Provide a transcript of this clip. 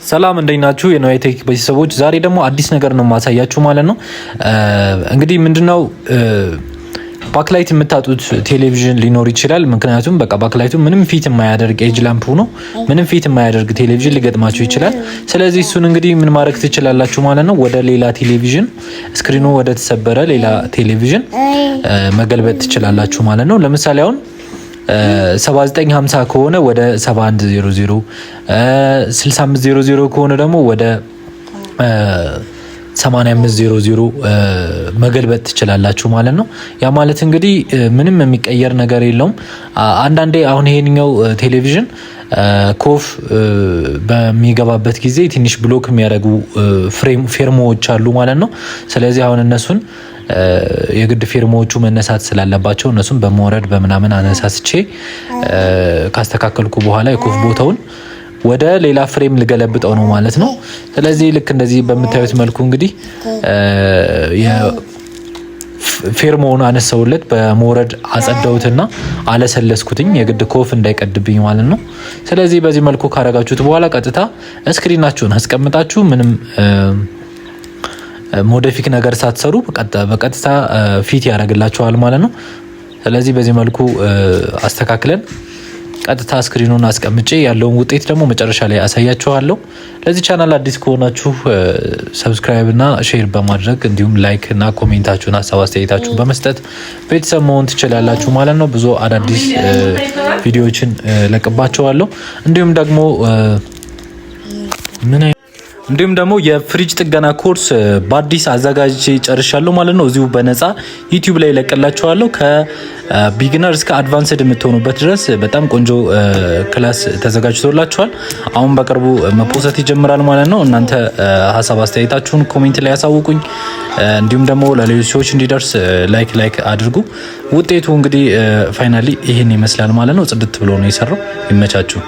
ሰላም እንደናችሁ የኖይቴክ ቤተሰቦች ዛሬ ደግሞ አዲስ ነገር ነው ማሳያችሁ ማለት ነው። እንግዲህ ምንድነው ባክላይት የምታጡት ቴሌቪዥን ሊኖር ይችላል። ምክንያቱም በቃ ባክላይቱ ምንም ፊት የማያደርግ ኤጅ ላምፕ ሆኖ ምንም ፊት የማያደርግ ቴሌቪዥን ሊገጥማችሁ ይችላል። ስለዚህ እሱን እንግዲህ ምን ማድረግ ትችላላችሁ ማለት ነው። ወደ ሌላ ቴሌቪዥን ስክሪኑ ወደ ተሰበረ ሌላ ቴሌቪዥን መገልበጥ ትችላላችሁ ማለት ነው። ለምሳሌ አሁን 7950 ከሆነ ወደ 7100 6500 ከሆነ ደግሞ ወደ 8500 መገልበጥ ትችላላችሁ ማለት ነው። ያ ማለት እንግዲህ ምንም የሚቀየር ነገር የለውም። አንዳንዴ አሁን ይሄንኛው ቴሌቪዥን ኮፍ በሚገባበት ጊዜ ትንሽ ብሎክ የሚያደርጉ ፌርሞዎች አሉ ማለት ነው። ስለዚህ አሁን እነሱን የግድ ፌርሞዎቹ መነሳት ስላለባቸው እነሱን በመውረድ በመናምን አነሳስቼ ካስተካከልኩ በኋላ የኮፍ ቦታውን ወደ ሌላ ፍሬም ልገለብጠው ነው ማለት ነው። ስለዚህ ልክ እንደዚህ በምታዩት መልኩ እንግዲህ ፌርሞውን አነሳውለት በመውረድ አጸዳውትና አለሰለስኩትኝ የግድ ኮፍ እንዳይቀድብኝ ማለት ነው። ስለዚህ በዚህ መልኩ ካረጋችሁት በኋላ ቀጥታ ስክሪናችሁን አስቀምጣችሁ ምንም ሞዲፊክ ነገር ሳትሰሩ በቀጥታ ፊት ያደርግላችኋል ማለት ነው። ስለዚህ በዚህ መልኩ አስተካክለን ቀጥታ ስክሪኑን አስቀምጬ ያለውን ውጤት ደግሞ መጨረሻ ላይ አሳያችኋለሁ። ለዚህ ቻናል አዲስ ከሆናችሁ ሰብስክራይብ እና ሼር በማድረግ እንዲሁም ላይክ እና ኮሜንታችሁን ሀሳብ አስተያየታችሁን በመስጠት ቤተሰብ መሆን ትችላላችሁ ማለት ነው። ብዙ አዳዲስ ቪዲዮዎችን ለቅባችኋለሁ። እንዲሁም ደግሞ የፍሪጅ ጥገና ኮርስ በአዲስ አዘጋጅቼ ጨርሻለሁ ማለት ነው። እዚሁ በነፃ ዩቲዩብ ላይ ለቀላችኋለሁ። ከቢግነር እስከ አድቫንስድ የምትሆኑበት ድረስ በጣም ቆንጆ ክላስ ተዘጋጅቶላችኋል። አሁን በቅርቡ መፖሰት ይጀምራል ማለት ነው። እናንተ ሀሳብ አስተያየታችሁን ኮሜንት ላይ ያሳውቁኝ። እንዲሁም ደግሞ ለሌሎች ሰዎች እንዲደርስ ላይክ አድርጉ። ውጤቱ እንግዲህ ፋይናሊ ይሄን ይመስላል ማለት ነው። ጽድት ብሎ ነው የሰራው። ይመቻችሁ።